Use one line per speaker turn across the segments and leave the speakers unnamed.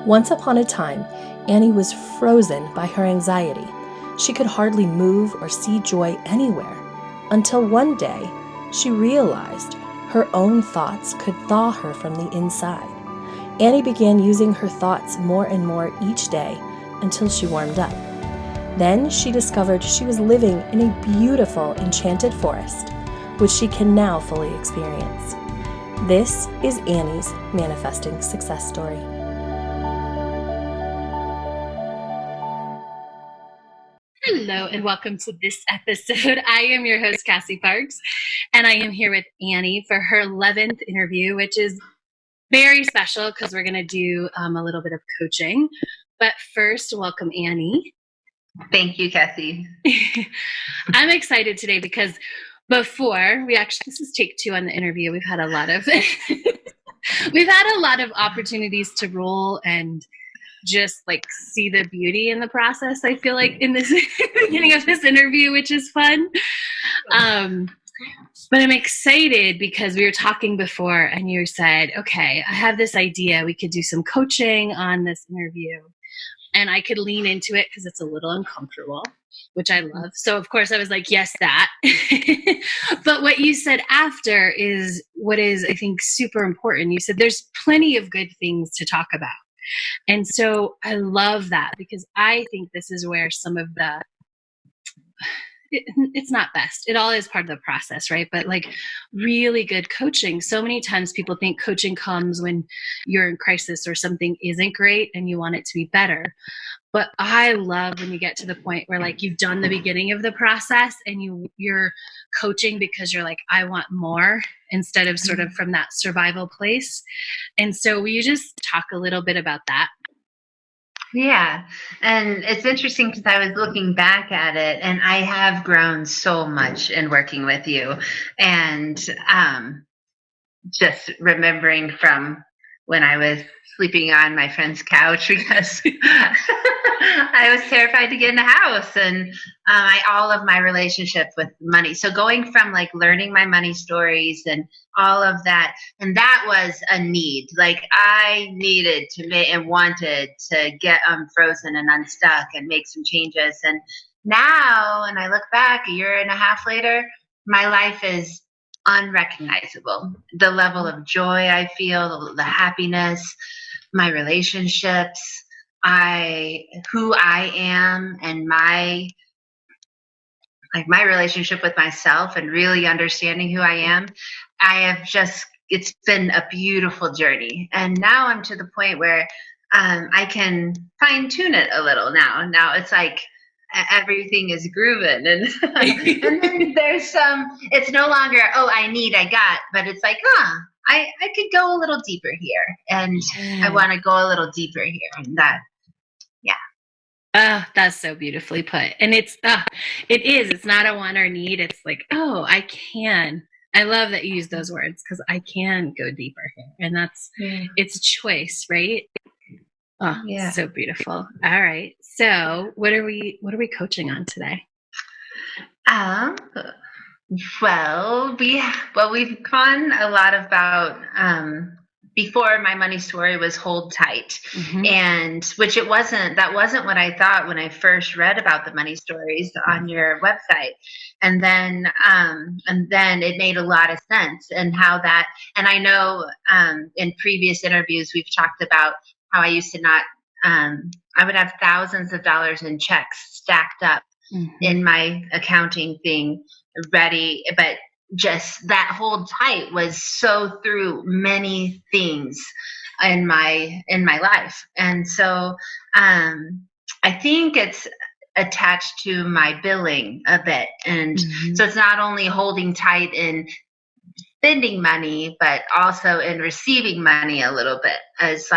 Once upon a time, Annie was frozen by her anxiety. She could hardly move or see joy anywhere, until one day she realized her own thoughts could thaw her from the inside. Annie began using her thoughts more and more each day until she warmed up. Then she discovered she was living in a beautiful enchanted forest, which she can now fully experience. This is Annie's manifesting success story. Hello and welcome to this episode. I am your host, Cassie Parks, and I am here with Annie for her 11th interview, which is very special because we're going to do a little bit of coaching. But first, welcome, Annie.
Thank you, Cassie.
I'm excited today because before this is take 2 on the interview. We've had a lot of opportunities to roll and just like see the beauty in the process. I feel like in this beginning of this interview, which is fun. But I'm excited because we were talking before and you said, okay, I have this idea. We could do some coaching on this interview. And I could lean into it because it's a little uncomfortable, which I love. So, of course, I was like, yes, that. But what you said after is what is, I think, super important. You said there's plenty of good things to talk about. And so I love that because I think this is where some of it's not best. It all is part of the process, right? But like really good coaching. So many times people think coaching comes when you're in crisis or something isn't great and you want it to be better. But I love when you get to the point where like you've done the beginning of the process and you're coaching because you're like, I want more instead of sort of from that survival place. And so will you just talk a little bit about that?
Yeah. And it's interesting because I was looking back at it and I have grown so much in working with you. And just remembering from when I was sleeping on my friend's couch because I was terrified to get in the house and all of my relationship with money. So going from like learning my money stories and all of that, and that was a need. Like I needed to and wanted to get unfrozen and unstuck and make some changes. And now, when I look back a year and a half later, my life is unrecognizable. The level of joy I feel, the happiness, my relationships, who I am, and my relationship with myself and really understanding who I am. It's been a beautiful journey. And now I'm to the point where I can fine tune it a little now. Now it's like everything is grooving and and then there's it's no longer, I got, but it's like, I could go a little deeper here and I want to go a little deeper here and that.
That's so beautifully put. And it's not a want or need. It's like, I can. I love that you use those words because I can go deeper here. And it's a choice, right? Oh, yeah. So beautiful. All right. So what are we coaching on today?
We've gone a lot about, before my money story was hold tight. Mm-hmm. And that wasn't what I thought when I first read about the money stories on your website. And then it made a lot of sense and and I know, in previous interviews, we've talked about how I used to I would have thousands of dollars in checks stacked up in my accounting thing ready, but just that hold tight was so through many things in my life. And so I think it's attached to my billing a bit. And so it's not only holding tight in spending money, but also in receiving money a little bit. It's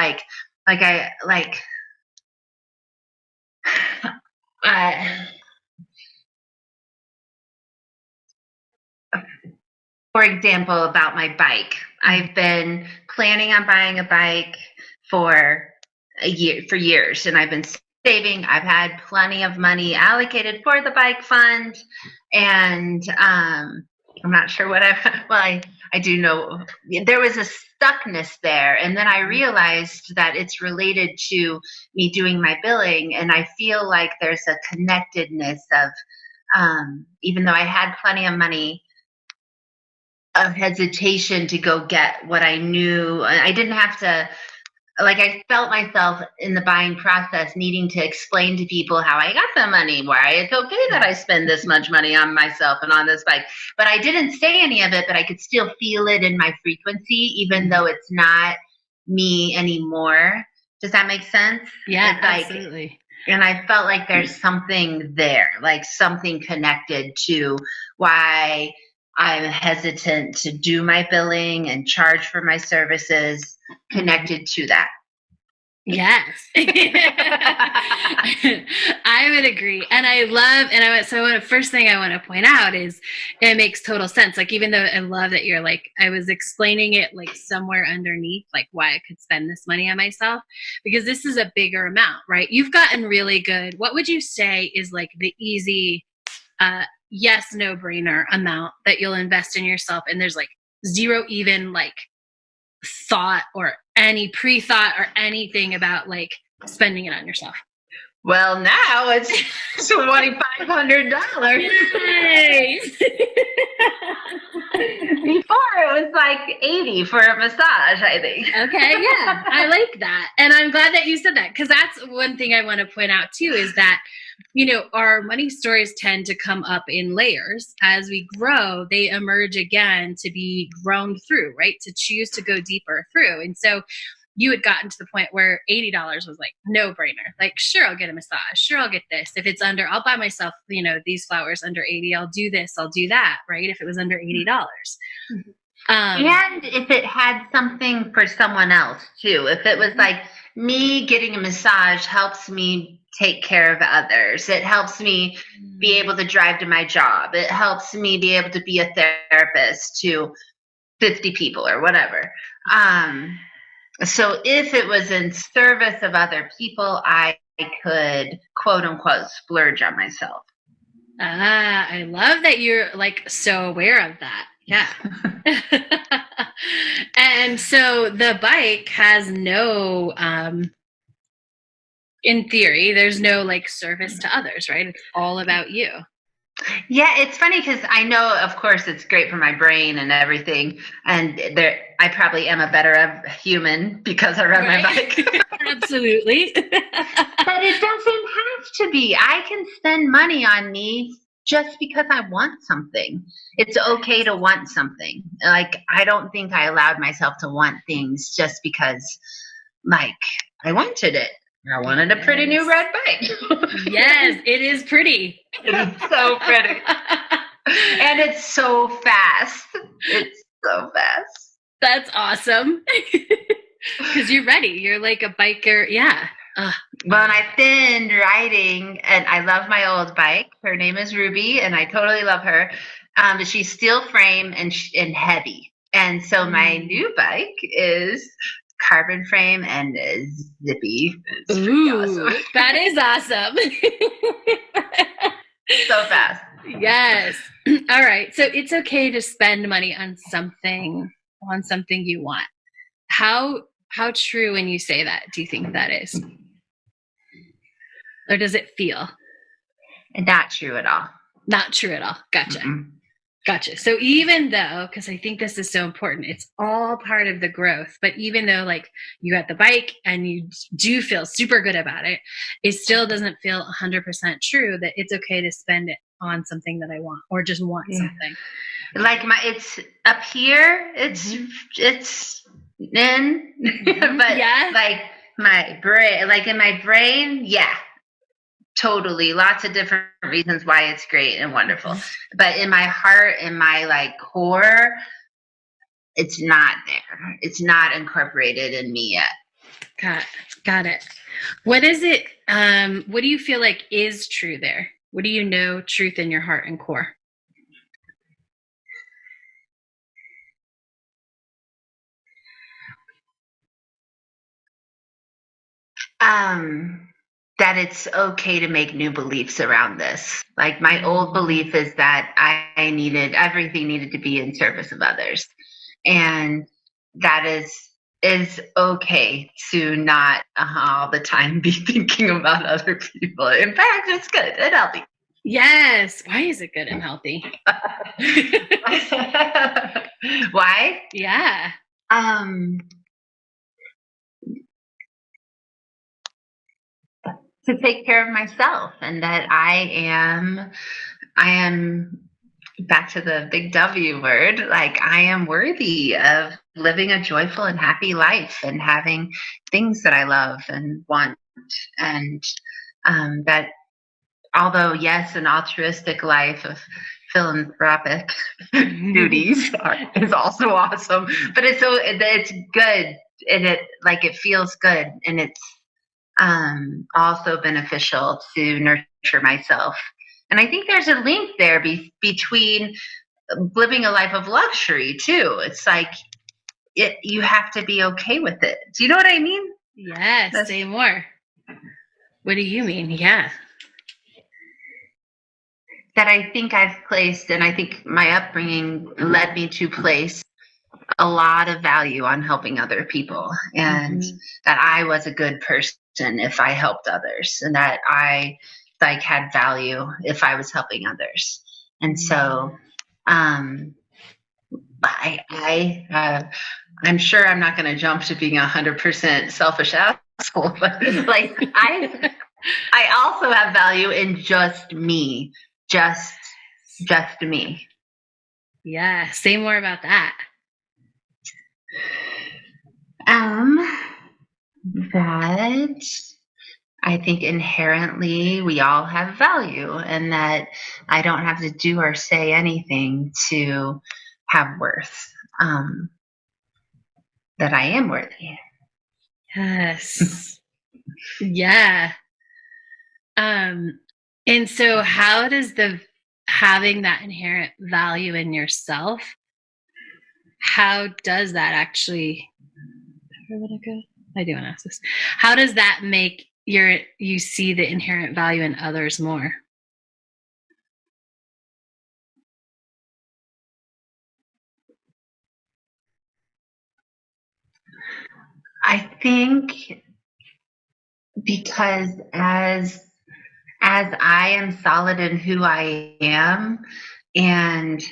for example, about my bike. I've been planning on buying a bike for years, and I've been saving. I've had plenty of money allocated for the bike fund, and I'm not sure what I do know there was a stuckness there. And then I realized that it's related to me doing my billing. And I feel like there's a connectedness of, even though I had plenty of money, of hesitation to go get what I knew. I didn't have to, like, I felt myself in the buying process needing to explain to people how I got the money, why it's okay that I spend this much money on myself and on this bike. But I didn't say any of it, but I could still feel it in my frequency, even though it's not me anymore. Does that make sense?
Yeah,
it's like,
absolutely.
and I felt like there's something there, like something connected to why I'm hesitant to do my billing and charge for my services, connected to that.
Yes. I would agree. And I love, first thing I want to point out is it makes total sense. Like, even though I love that you're like, I was explaining it like somewhere underneath, like why I could spend this money on myself, because this is a bigger amount, right? You've gotten really good. What would you say is like the easy, yes, no brainer amount that you'll invest in yourself? And there's like zero even like thought or any pre-thought or anything about like spending it on yourself.
Well, now it's $2,500.
Nice.
Before it was like 80 for a massage, I think.
Okay, yeah, I like that. And I'm glad that you said that, because that's one thing I want to point out too, is that, you know, our money stories tend to come up in layers. As we grow, they emerge again to be grown through, right? To choose to go deeper through. And so you had gotten to the point where $80 was like no brainer. Like, sure, I'll get a massage. Sure, I'll get this. If it's under, I'll buy myself, you know, these flowers under 80. I'll do this. I'll do that. Right. If it was under $80.
And if it had something for someone else too, if it was like me getting a massage helps me take care of others, it helps me be able to drive to my job, it helps me be able to be a therapist to 50 people or whatever. So if it was in service of other people, I could quote unquote splurge on myself.
I love that you're like so aware of that. Yeah. And so the bike has no, in theory, there's no like service to others, right? It's all about you.
Yeah, it's funny because I know, of course, it's great for my brain and everything, and I probably am a better human because I ride my bike.
Absolutely.
But it doesn't have to be. I can spend money on me just because I want something. It's okay to want something. Like, I don't think I allowed myself to want things just because, like, I wanted it. I wanted a pretty new red bike.
Yes, it is pretty.
It's so pretty. And it's so fast. It's so fast.
That's awesome. Because you're ready. You're like a biker. Yeah.
Well, and I've been riding, and I love my old bike. Her name is Ruby, and I totally love her. But she's steel frame and heavy. And so my new bike is carbon frame and zippy. It's pretty awesome.
That is awesome.
So fast.
Yes. All right. So it's okay to spend money on something you want. How true when you say that do you think that is? Or does it feel?
Not true at all.
Not true at all. Gotcha.
Mm-hmm.
Gotcha. So even though, because I think this is so important, it's all part of the growth, but even though like you got the bike and you do feel super good about it, it still doesn't feel 100% true that it's okay to spend it on something that I want or just want something.
Like it's up here, it's in, but like my brain, like in my brain, yeah. Totally. Lots of different reasons why it's great and wonderful. But in my heart, in my like core, it's not there. It's not incorporated in me yet.
Got it. What is it? What do you feel like is true there? What do you know truth in your heart and core?
that it's okay to make new beliefs around this. Like my old belief is that everything needed to be in service of others. And that is okay to not all the time be thinking about other people. In fact, it's good and healthy.
Yes. Why is it good and healthy?
Why?
Yeah.
To take care of myself, and that I am back to the big W word, like I am worthy of living a joyful and happy life and having things that I love and want. And that although, yes, an altruistic life of philanthropic duties is also awesome, but it's good, and it feels good, and it's also beneficial to nurture myself. And I think there's a link there between living a life of luxury too. It's like you have to be okay with it. Do you know what I mean?
Yes. Say more. What do you mean? Yeah.
That I think I've placed, and I think my upbringing led me to place a lot of value on helping other people, and that I was a good person if I helped others, and that I had value if I was helping others. And so I'm sure I'm not going to jump to being 100% selfish asshole, but like I also have value in just me, just me.
Yeah. Say more about that.
That I think inherently we all have value, and that I don't have to do or say anything to have worth. That I am worthy.
Yes. Yeah. And so how does having that inherent value in yourself, how does that actually, I do want to ask this. How does that make you see the inherent value in others more?
I think because as I am solid in who I am, and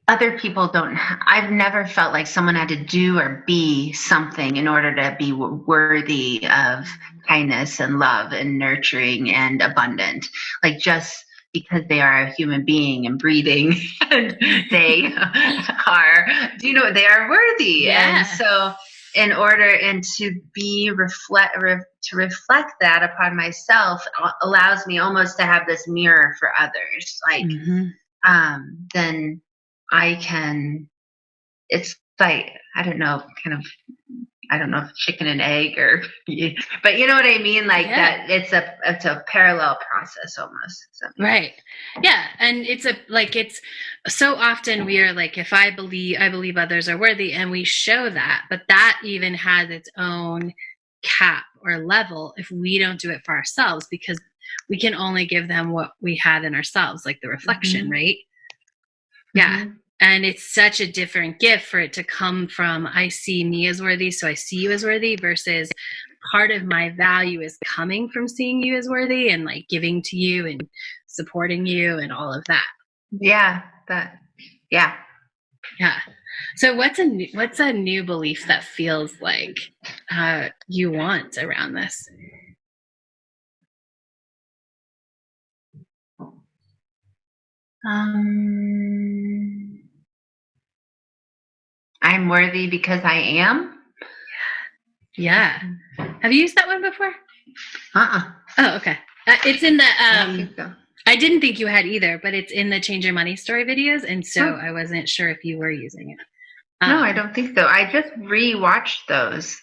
other people don't. I've never felt like someone had to do or be something in order to be worthy of kindness and love and nurturing and abundant. Like just because they are a human being and breathing, and they are, they are worthy.
Yeah.
And so in order and to reflect that upon myself allows me almost to have this mirror for others. Like, then I can, it's like, I don't know if chicken and egg but you know what I mean? Like that it's a parallel process almost. So.
Right. Yeah. And it's so often we are like, if I believe others are worthy, and we show that, but that even has its own cap or level if we don't do it for ourselves, because we can only give them what we have in ourselves, like the reflection, right? Yeah. And it's such a different gift for it to come from, I see me as worthy, so I see you as worthy, versus part of my value is coming from seeing you as worthy and like giving to you and supporting you and all of that.
Yeah. Yeah.
So what's a new belief that feels like you want around this?
I'm worthy because I am.
Yeah. Have you used that one before?
Oh,
okay. It's in the
I don't think so.
I didn't think you had either, but it's in the Change Your Money Story videos, and so I wasn't sure if you were using it.
No, I don't think so. I just rewatched those.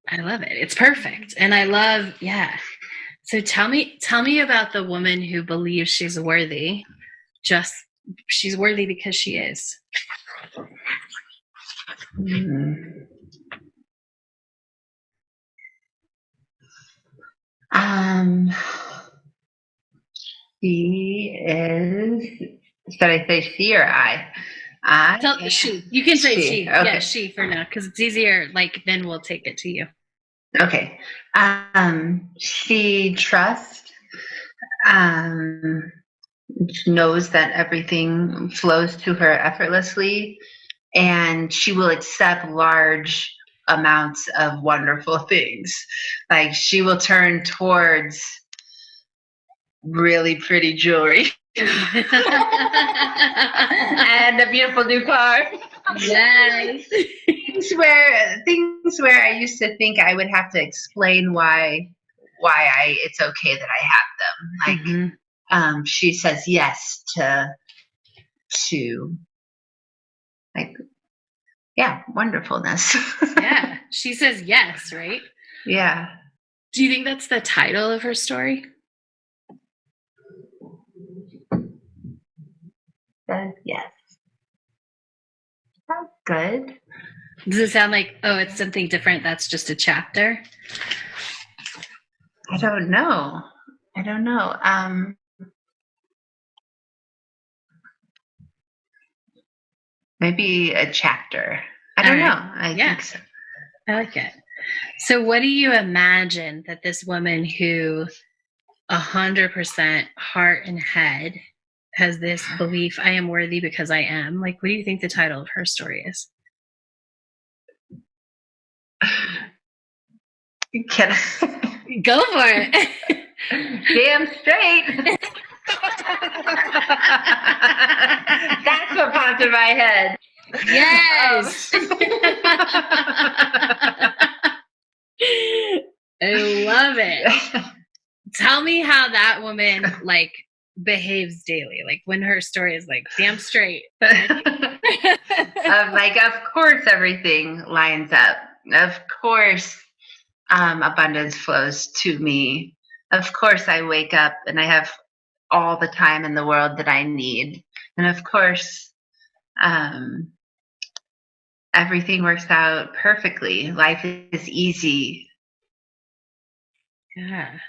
I love it. It's perfect. And I love, So tell me about the woman who believes she's worthy. She's worthy because she is.
She is. Should I say she or I?
She. You can say she.
Okay.
Yeah, she for now, because it's easier. Like then we'll take it to you.
Okay. She trusts. Knows that everything flows to her effortlessly, and she will accept large amounts of wonderful things. Like she will turn towards really pretty jewelry and a beautiful new car.
Yes.
things where I used to think I would have to explain why it's okay that I have them. Like she says yes to like, yeah, wonderfulness.
Yeah, she says yes, right?
Yeah.
Do you think that's the title of her story?
Yes. That's good.
Does it sound like, oh, it's something different? That's just a chapter?
I don't know. Maybe a chapter. I don't know. I think so.
I like it. So what do you imagine that this woman who 100% heart and head has this belief, I am worthy because I am, like, what do you think the title of her story is?
Can I?
Go for it.
Damn straight. That's what popped in my head.
Yes. I love it. Tell me how that woman like behaves daily, like when her story is like damn straight.
Like, of course, everything lines up. Of course, abundance flows to me. Of course, I wake up and I have all the time in the world that I need. And of course, everything works out perfectly. Life is easy.
Yeah.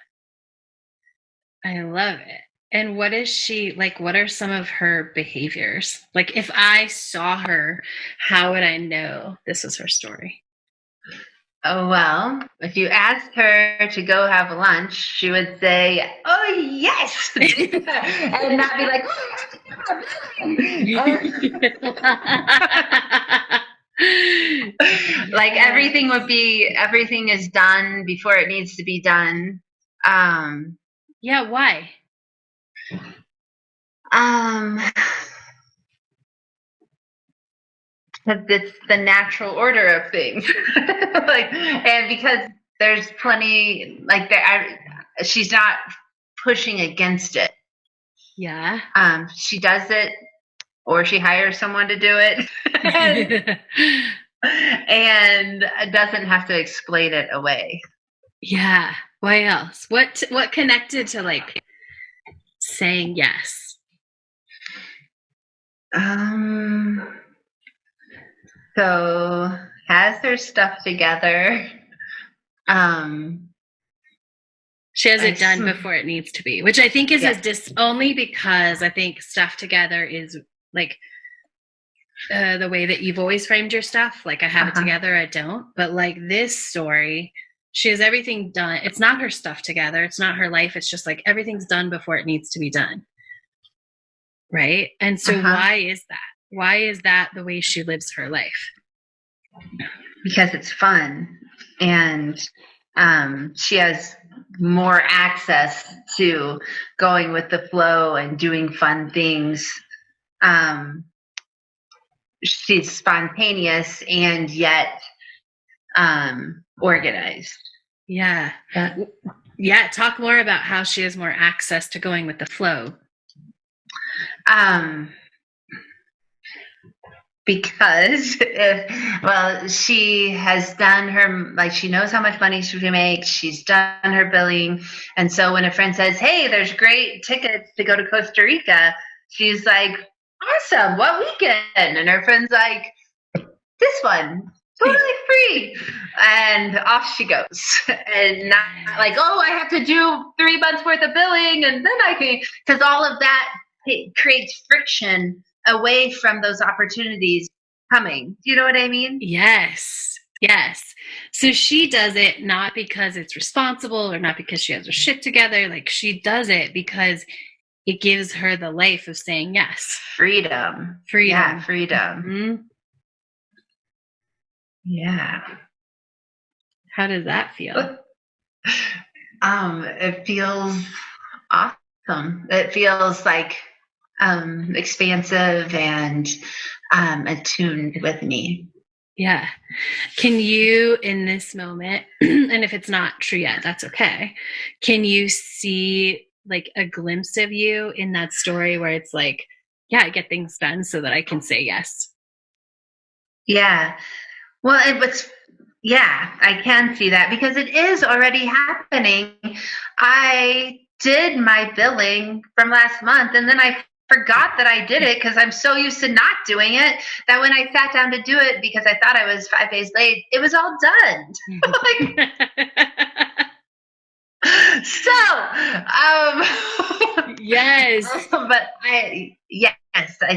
I love it. And what is she like? What are some of her behaviors? Like, if I saw her, how would I know this was her story?
Oh, well, if you asked her to go have lunch, she would say, oh, yes. And not be like, like everything is done before it needs to be done.
Yeah, why?
It's the natural order of things. Like, and because there's plenty, like she's not pushing against it.
Yeah.
She does it, or she hires someone to do it, and doesn't have to explain it away.
Yeah. Why else? What connected to like saying yes?
So has her stuff together.
She has it done before it needs to be, which I think is only because I think stuff together is like the way that you've always framed your stuff. Like I have it together, I don't. But like this story, she has everything done. It's not her stuff together. It's not her life. It's just like everything's done before it needs to be done. Right? And so why is that? Why is that the way she lives her life?
Because it's fun. And she has more access to going with the flow and doing fun things. She's spontaneous and yet organized.
Yeah. Yeah. Talk more about how she has more access to going with the flow.
Because she has done her, like, she knows how much money she makes. She's done her billing. And so when a friend says, hey, there's great tickets to go to Costa Rica, she's like, awesome, what weekend? And her friend's like, this one, totally free. And off she goes. And not like, oh, I have to do 3 months worth of billing and then I can, because all of that creates friction away from those opportunities coming. Do you know what I mean?
Yes. So she does it not because it's responsible or not because she has her shit together. Like, she does it because it gives her the life of saying yes.
Freedom. Yeah, freedom.
Mm-hmm.
Yeah.
How does that feel?
It feels awesome. It feels like expansive and attuned with me.
Yeah. Can you, in this moment, and if it's not true yet, that's okay. Can you see like a glimpse of you in that story where it's like, yeah, I get things done so that I can say yes?
Yeah. Well, I can see that because it is already happening. I did my billing from last month and then I forgot that I did it because I'm so used to not doing it that when I sat down to do it because I thought I was 5 days late, it was all done.
Yes.
But I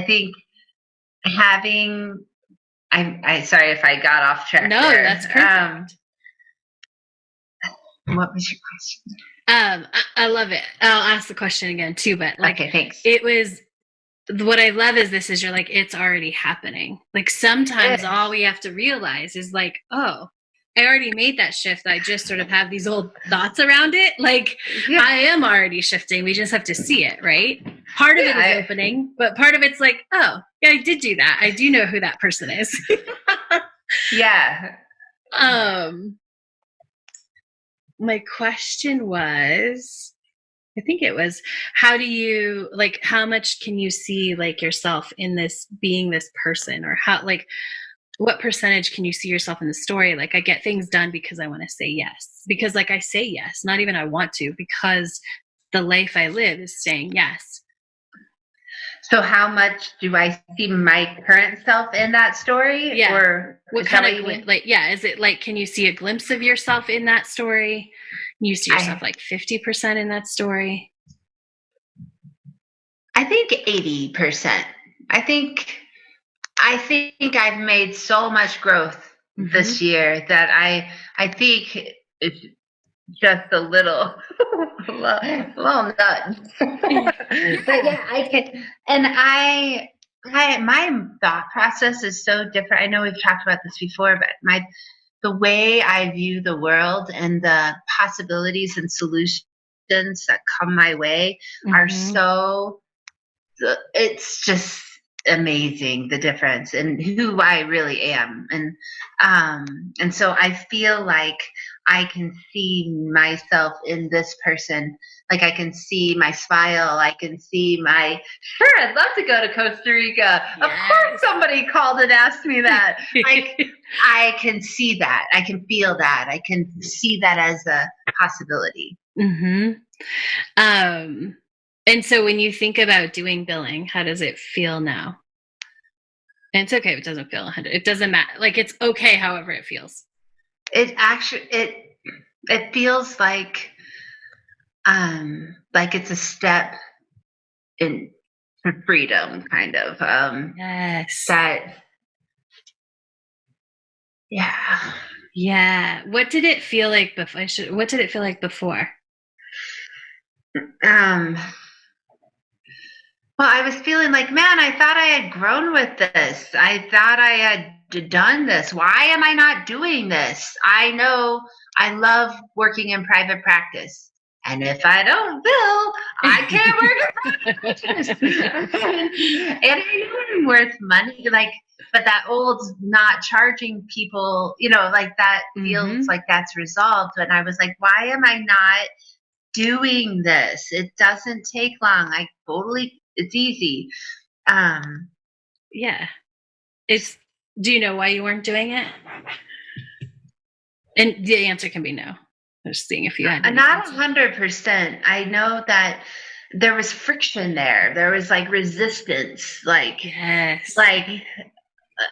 think having, I sorry if I got off track.
No,
there.
that's perfect.
What was your question?
I love it. I'll ask the question again too, but like,
okay, thanks.
It was, what I love is this, is you're like, it's already happening. Like, sometimes all we have to realize is like, oh, I already made that shift. I just sort of have these old thoughts around it. Like, I am already shifting. We just have to see it, right? Part of it is opening, but part of it's like, oh, yeah, I did do that. I do know who that person is.
Yeah.
My question was, I think it was, how do you, like, how much can you see like yourself in this, being this person, or how, like, what percentage can you see yourself in the story? Like, I get things done because I want to say yes, because like I say yes, not even I want to, because the life I live is saying yes.
So how much do I see my current self in that story?
Yeah.
Or
what kind of, like, yeah, is it like, can you see a glimpse of yourself in that story? Can you see yourself like 50% in that story?
I think 80%. I think I've made so much growth this year that I think it's just a little little nuts. But yeah, I can, and my thought process is so different. I know we've talked about this before, but the way I view the world and the possibilities and solutions that come my way are so, it's just amazing, the difference in who I really am. And so I feel like I can see myself in this person. Like, I can see my smile. I can see sure, I'd love to go to Costa Rica. Yes. Of course somebody called and asked me that. I can see that. I can feel that. I can see that as a possibility.
And so when you think about doing billing, how does it feel now? And it's okay if it doesn't feel 100. It doesn't matter. Like, it's okay however it feels.
It actually, it feels like it's a step in freedom, kind of.
Yes.
That. Yeah.
Yeah. What did it feel like before? What did it feel like before?
Well, I was feeling like, man, I thought I had grown with this. I thought I had done this. Why am I not doing this? I know I love working in private practice. And if I don't bill, I can't work in private practice. And I know I'm worth money. Like, but that old not charging people, like that feels like that's resolved. And I was like, why am I not doing this? It doesn't take long. It's easy.
Yeah. Do you know why you weren't doing it? And the answer can be no. I'm just seeing if you had.
Not 100%. I know that there was friction there. There was like resistance. Like,
yes.
Like,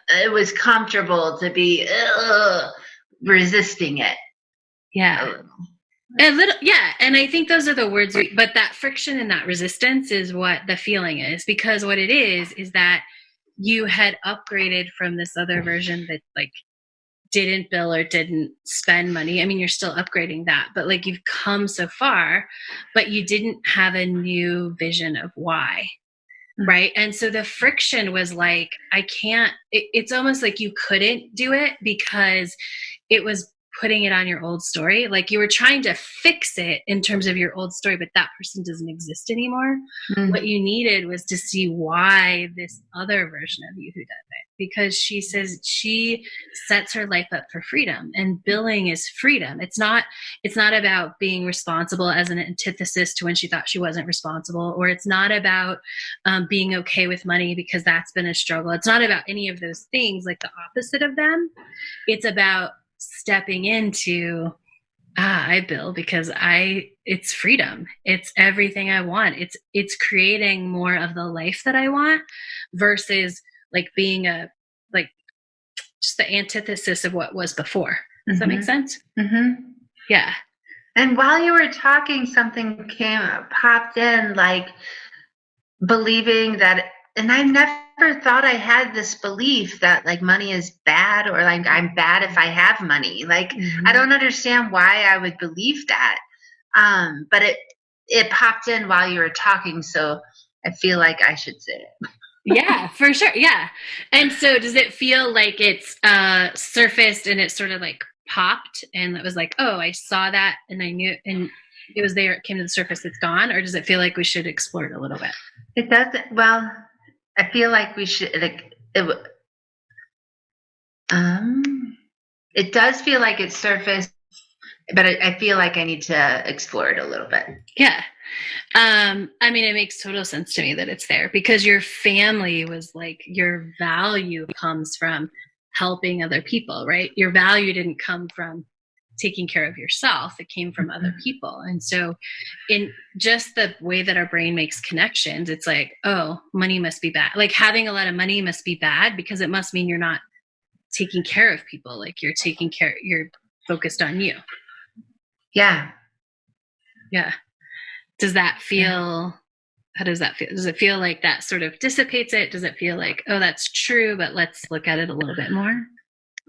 it was comfortable to be resisting it.
Yeah. A little, yeah. And I think those are the words, but that friction and that resistance is what the feeling is, because what it is that you had upgraded from this other version that like didn't bill or didn't spend money. I mean, you're still upgrading that, but like you've come so far, but you didn't have a new vision of why. Right. And so the friction was like, I can't, it's almost like you couldn't do it because it was putting it on your old story. Like you were trying to fix it in terms of your old story, but that person doesn't exist anymore. Mm-hmm. What you needed was to see why this other version of you who does it, because she says she sets her life up for freedom, and billing is freedom. It's not about being responsible as an antithesis to when she thought she wasn't responsible, or it's not about being okay with money because that's been a struggle. It's not about any of those things, like the opposite of them. It's about stepping into I bill because it's freedom. It's everything I want. It's creating more of the life that I want versus like being just the antithesis of what was before. Does that make sense? Mm-hmm. Yeah.
And while you were talking, something popped in, like believing that, and I never thought I had this belief that like money is bad, or like I'm bad if I have money. Like, I don't understand why I would believe that. But it popped in while you were talking, so I feel like I should say it.
Yeah, for sure. Yeah. And so does it feel like it's surfaced and it sort of like popped and it was like, oh, I saw that and I knew, and it was there, it came to the surface, it's gone? Or does it feel like we should explore it a little bit?
It doesn't. Well, I feel like we should, like, it does feel like it's surfaced, but I feel like I need to explore it a little bit.
Yeah. I mean, it makes total sense to me that it's there because your family was like, your value comes from helping other people, right? Your value didn't come from taking care of yourself. It came from other people. And so in just the way that our brain makes connections, it's like, oh, money must be bad. Like having a lot of money must be bad because it must mean you're not taking care of people. Like you're focused on you.
Yeah.
Yeah. Does that feel, how does that feel? Does it feel like that sort of dissipates it? Does it feel like, oh, that's true, but let's look at it a little bit more?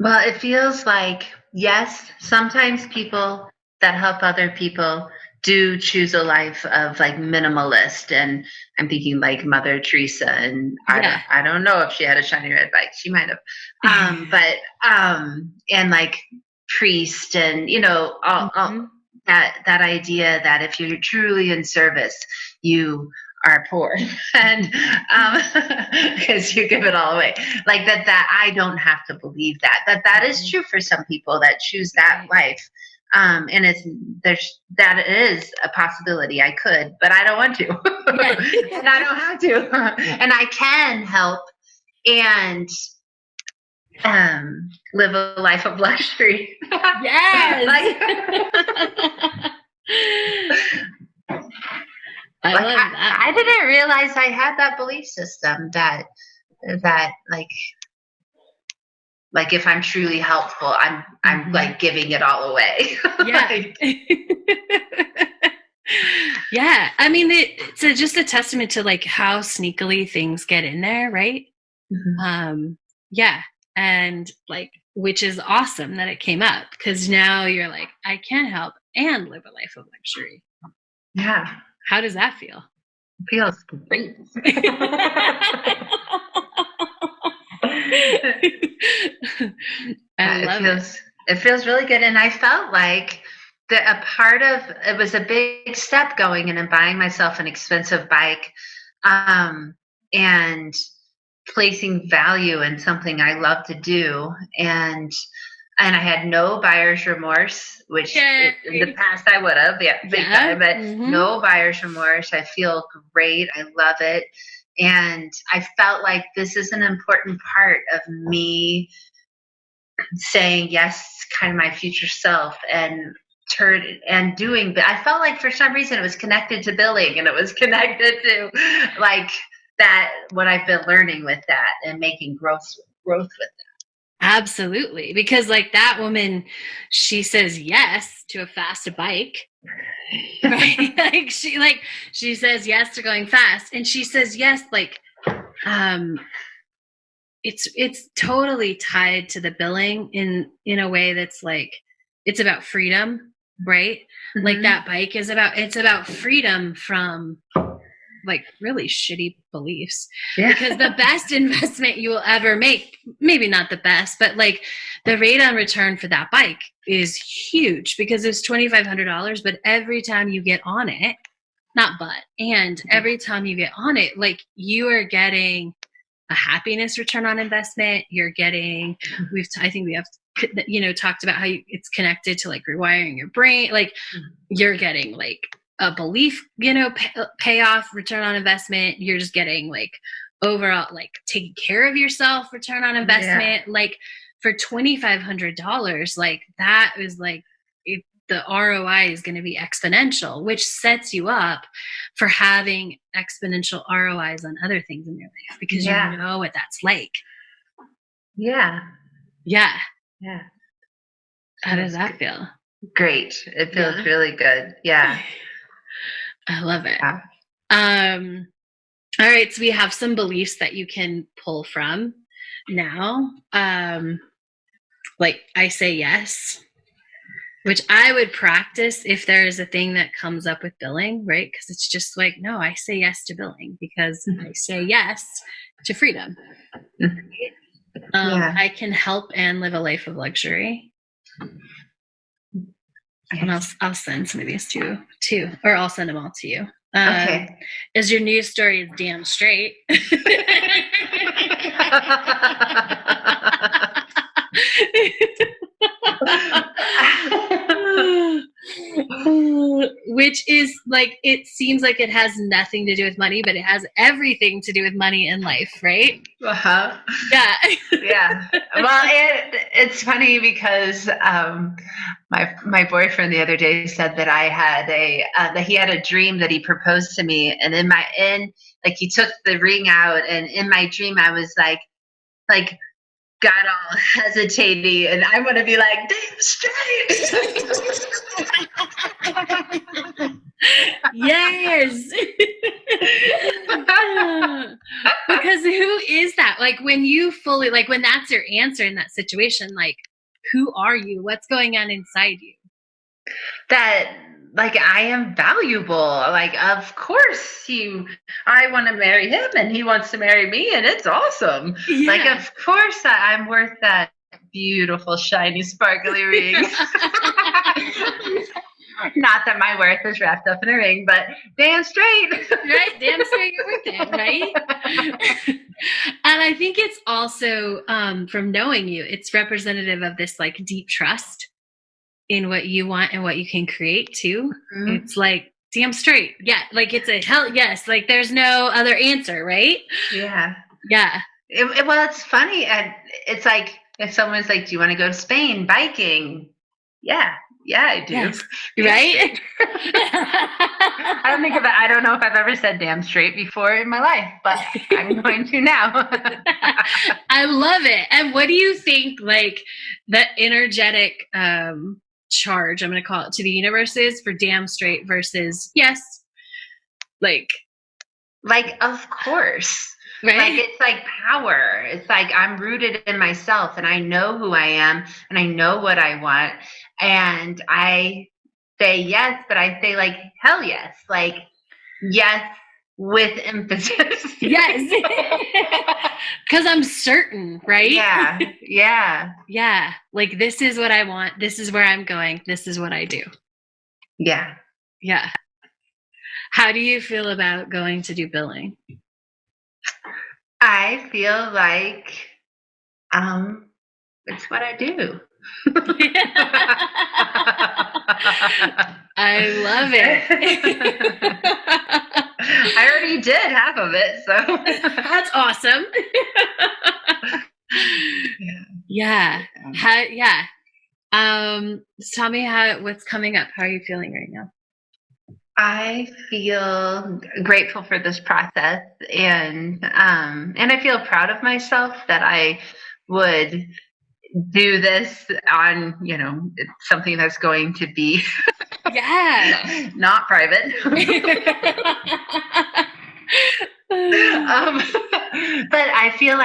Well, it feels like, yes, sometimes people that help other people do choose a life of like minimalist. And I'm thinking like Mother Teresa, and I don't know if she had a shiny red bike. She might have. And like priest and, all that idea that if you're truly in service, you are poor, and because you give it all away. Like that I don't have to believe that is true for some people that choose that life. And that is a possibility. I could, but I don't want to. And I don't have to. And I can help and live a life of luxury.
Yes. I love that.
I didn't realize I had that belief system that like if I'm truly helpful, I'm like giving it all away.
Yeah. Yeah. I mean, it's just a testament to like how sneakily things get in there, right? Mm-hmm. Yeah. And like, which is awesome that it came up, because now you're like, I can help and live a life of luxury.
Yeah.
How does that feel?
It feels great.
I love it.
It feels really good. And I felt like a part of it was a big step going in and buying myself an expensive bike, and placing value in something I love to do. And I had no buyer's remorse, which in the past I would have, big time, but no buyer's remorse. I feel great. I love it. And I felt like this is an important part of me saying yes, kind of my future self, and doing. But I felt like for some reason it was connected to billing, and it was connected to like that, what I've been learning with that and making growth growth with
Absolutely. Because like that woman, she says yes to a fast bike. Right? she says yes to going fast. And she says yes, like it's totally tied to the billing in a way that's like it's about freedom, right? Mm-hmm. Like that bike is about freedom from like really shitty beliefs. Yeah. Because the best investment you will ever make, maybe not the best, but like the rate on return for that bike is huge because it's $2,500, but every time you get on it, every time you get on it, like you are getting a happiness return on investment. You're getting, I think we have, talked about how it's connected to like rewiring your brain. Like you're getting like a belief, payoff, return on investment. You're just getting like overall, like taking care of yourself, return on investment. Yeah. Like for $2,500, like that is like, the ROI is going to be exponential, which sets you up for having exponential ROIs on other things in your life because you know what that's like.
Yeah.
Yeah.
Yeah.
How does that feel?
Great. It feels really good. Yeah.
I love it. Yeah. All right. So we have some beliefs that you can pull from now. Like I say yes. Which I would practice if there is a thing that comes up with billing, right? Because it's just like, no, I say yes to billing because I say yes to freedom. I can help and live a life of luxury. And I'll send some of these to you, or I'll send them all to you. Okay. Is your news story damn straight? Which is like, it seems like it has nothing to do with money, but it has everything to do with money in life, right?
Uh-huh.
Yeah.
Yeah. Well, it's funny because my boyfriend the other day said that I had that he had a dream that he proposed to me, and like he took the ring out, and in my dream I was like got all hesitating, and I want to be like, damn straight.
Yes. Because who is that? Like when you fully, like when that's your answer in that situation, like who are you? What's going on inside you?
That like I am valuable. Like of course I want to marry him and he wants to marry me, and it's awesome. Yeah. Like of course I'm worth that beautiful shiny sparkly ring. Not that my worth is wrapped up in a ring, but damn straight.
Right, damn straight you're worth it, right? And I think it's also from knowing you, it's representative of this like deep trust in what you want and what you can create too. Mm-hmm. It's like damn straight. Yeah. Like it's a hell yes. Like there's no other answer, right?
Yeah.
Yeah.
Well, it's funny. And it's like, if someone's like, do you want to go to Spain biking? Yeah. Yeah, I do.
Yes. Right?
I don't know if I've ever said damn straight before in my life, but I'm going to now.
I love it. And what do you think like the energetic charge, I'm going to call it, to the universe is for damn straight versus yes? Like
of course.
Right?
Like it's like power. It's like I'm rooted in myself and I know who I am and I know what I want. And I say yes, but I say like hell yes. Like yes with emphasis.
Yes. Because I'm certain, right?
Yeah. Yeah.
Yeah. Like this is what I want. This is where I'm going. This is what I do.
Yeah.
Yeah. How do you feel about going to do billing?
I feel like it's what I do.
I love it.
I already did half of it, so
that's awesome. Yeah. Tell me what's coming up. How are you feeling right now?
I feel grateful for this process, and I feel proud of myself that I would do this on, something that's going to be not private. But I feel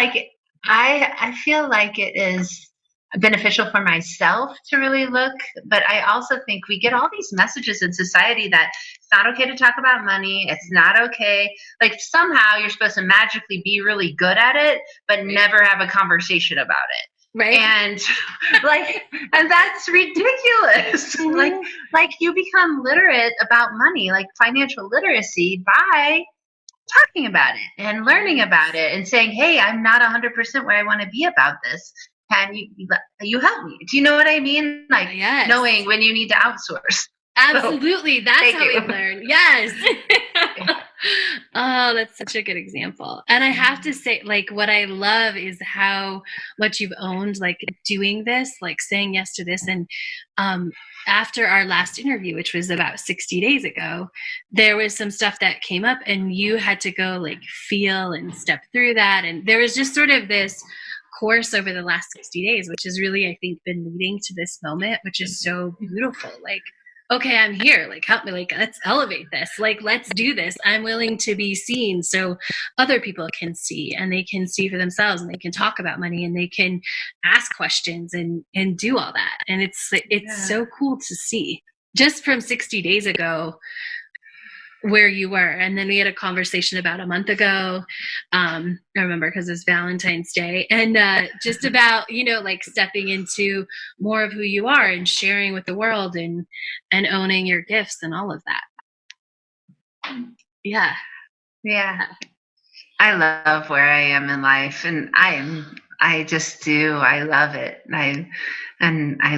like it is beneficial for myself to really look, but I also think we get all these messages in society that it's not okay to talk about money. It's not okay. Like somehow you're supposed to magically be really good at it, but never have a conversation about it.
Right.
And and that's ridiculous.
Mm-hmm.
Like you become literate about money, like financial literacy, by talking about it and learning about it and saying, hey, I'm not 100% where I want to be about this. Can you help me? Do you know what I mean? Like knowing when you need to outsource.
Absolutely. That's how we learn. Yes. Oh, that's such a good example. And I have to say, like, what I love is how much you've owned, like, doing this, like saying yes to this. And after our last interview, which was about 60 days ago, there was some stuff that came up and you had to go like feel and step through that. And there was just sort of this course over the last 60 days, which has really, I think, been leading to this moment, which is so beautiful. Like, okay, I'm here. Like, help me. Like, let's elevate this. Like, let's do this. I'm willing to be seen so other people can see, and they can see for themselves, and they can talk about money, and they can ask questions and do all that. And it's so cool to see just from 60 days ago where you were. And then we had a conversation about a month ago. I remember because it was Valentine's Day, and just about, like stepping into more of who you are and sharing with the world and owning your gifts and all of that. Yeah.
Yeah. I love where I am in life, and I just do. I love it. I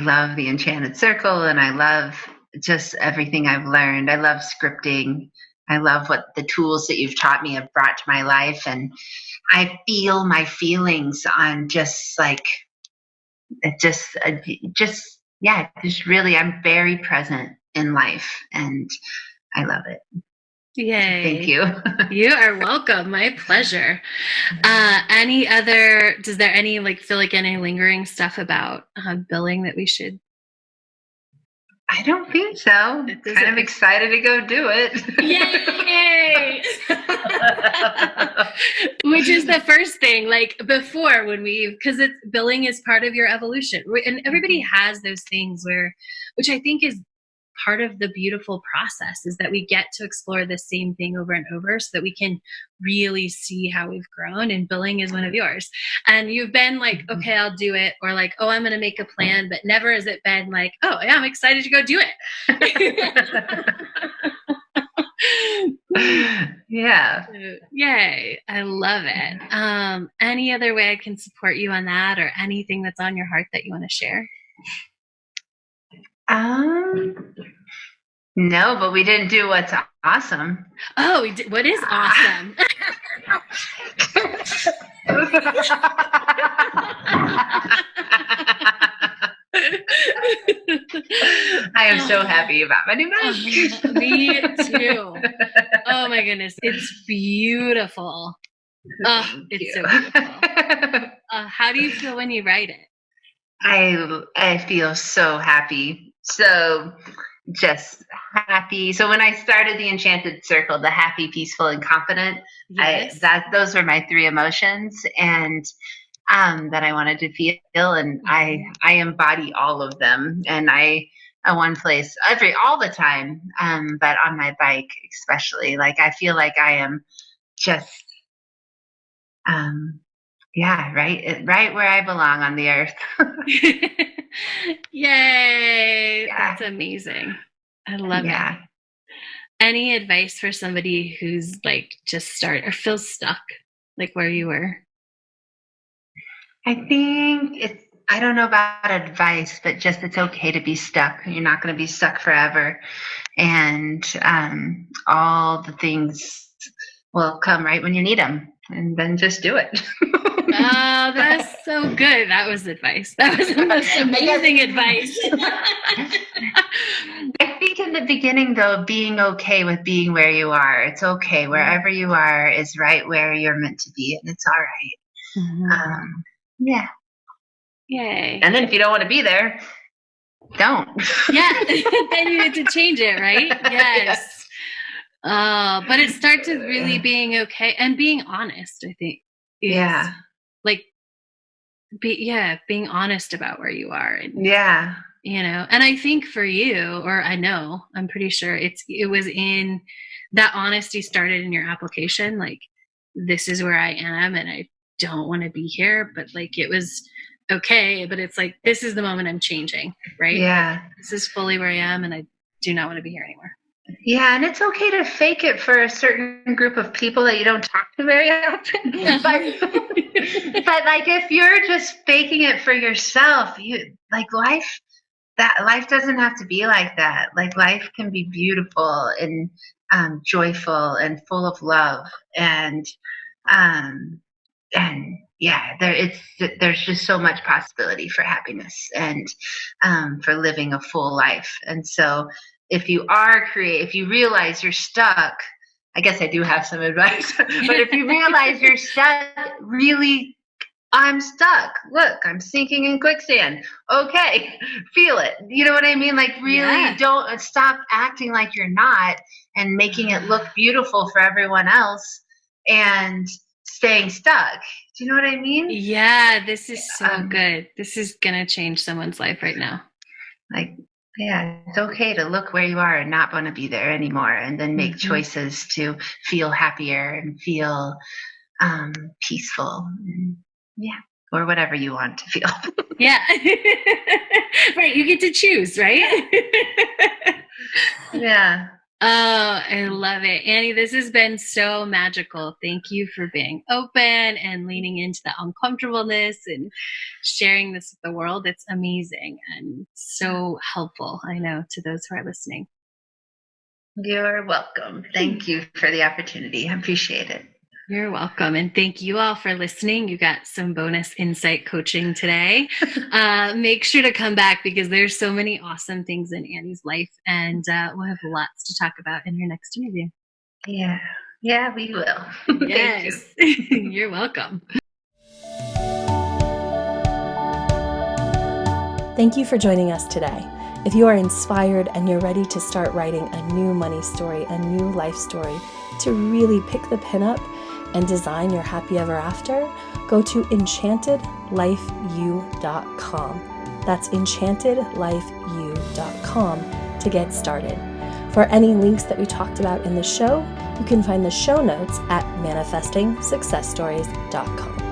love the Enchanted Circle, and I love just everything I've learned. I love scripting. I love what the tools that you've taught me have brought to my life. And I feel my feelings on just like, really, I'm very present in life, and I love it.
Yay.
Thank you.
You are welcome. My pleasure. Does there feel like any lingering stuff about billing that we should?
I don't think so. Kind of excited to go do it.
Yay! Which is the first thing, like before because billing is part of your evolution. And everybody has those things which I think is part of the beautiful process, is that we get to explore the same thing over and over so that we can really see how we've grown. And billing is one of yours. And you've been like, okay, I'll do it. Or like, oh, I'm going to make a plan. But never has it been like, oh, yeah, I'm excited to go do it.
Yeah.
Yay. I love it. Any other way I can support you on that, or anything that's on your heart that you want to share?
No, but we didn't do what's awesome.
Oh, we did. What is awesome?
I am so happy about my new mug.
Me too. Oh my goodness, it's beautiful. It's so beautiful. How do you feel when you write it?
I feel so happy. So just happy. So when I started the Enchanted Circle, the happy, peaceful, and confident,
yes.
Those were my three emotions, and that I wanted to feel, and I embody all of them, and I one place all the time, but on my bike especially, like I feel like I am just right where I belong on the earth.
Yay. Yeah. That's amazing. I love it. Any advice for somebody who's like just or feels stuck, like where you were?
I think I don't know about advice, but just it's okay to be stuck. You're not going to be stuck forever. And all the things will come right when you need them. And then just do it.
Oh, that's so good. That was advice. That was the most amazing advice.
I think in the beginning, though, being okay with being where you are. It's okay. Wherever you are is right where you're meant to be. And it's all right.
Mm-hmm.
Yeah.
Yay.
And then if you don't want to be there, don't.
Yeah. Then you get to change it, right? Yes. But it starts with really being okay and being honest, I think.
Yeah.
Like, being honest about where you are. And,
Yeah.
and I think for you, or I'm pretty sure it was in that honesty started in your application. Like, this is where I am and I don't want to be here, but like, it was okay. But it's like, this is the moment I'm changing, right?
Yeah.
Like, this is fully where I am and I do not want to be here anymore.
Yeah, and it's okay to fake it for a certain group of people that you don't talk to very often. But like, if you're just faking it for yourself, life doesn't have to be like that. Like, life can be beautiful and joyful and full of love, and yeah, there's just so much possibility for happiness and for living a full life. And so if you realize you're stuck, I guess I do have some advice, but if you realize you're stuck, really, I'm stuck. Look, I'm sinking in quicksand. Okay, feel it. You know what I mean? Like, really, don't stop acting like you're not and making it look beautiful for everyone else and staying stuck. Do you know what I mean?
Yeah, this is so good. This is going to change someone's life right now.
Like, yeah, it's okay to look where you are and not want to be there anymore, and then make choices to feel happier and feel peaceful. Yeah, or whatever you want to feel.
Yeah. Right, you get to choose, right?
Yeah.
Oh, I love it. Annie, this has been so magical. Thank you for being open and leaning into the uncomfortableness and sharing this with the world. It's amazing and so helpful, I know, to those who are listening.
You're welcome. Thank you for the opportunity. I appreciate it.
You're welcome. And thank you all for listening. You got some bonus insight coaching today. Make sure to come back because there's so many awesome things in Annie's life, and we'll have lots to talk about in your next interview.
Yeah. Yeah, we will.
Yes.
Thank you.
You're welcome.
Thank you for joining us today. If you are inspired and you're ready to start writing a new money story, a new life story, to really pick the pin up and design your happy ever after, go to enchantedlifeu.com. That's enchantedlifeu.com to get started. For any links that we talked about in the show, you can find the show notes at manifestingsuccessstories.com.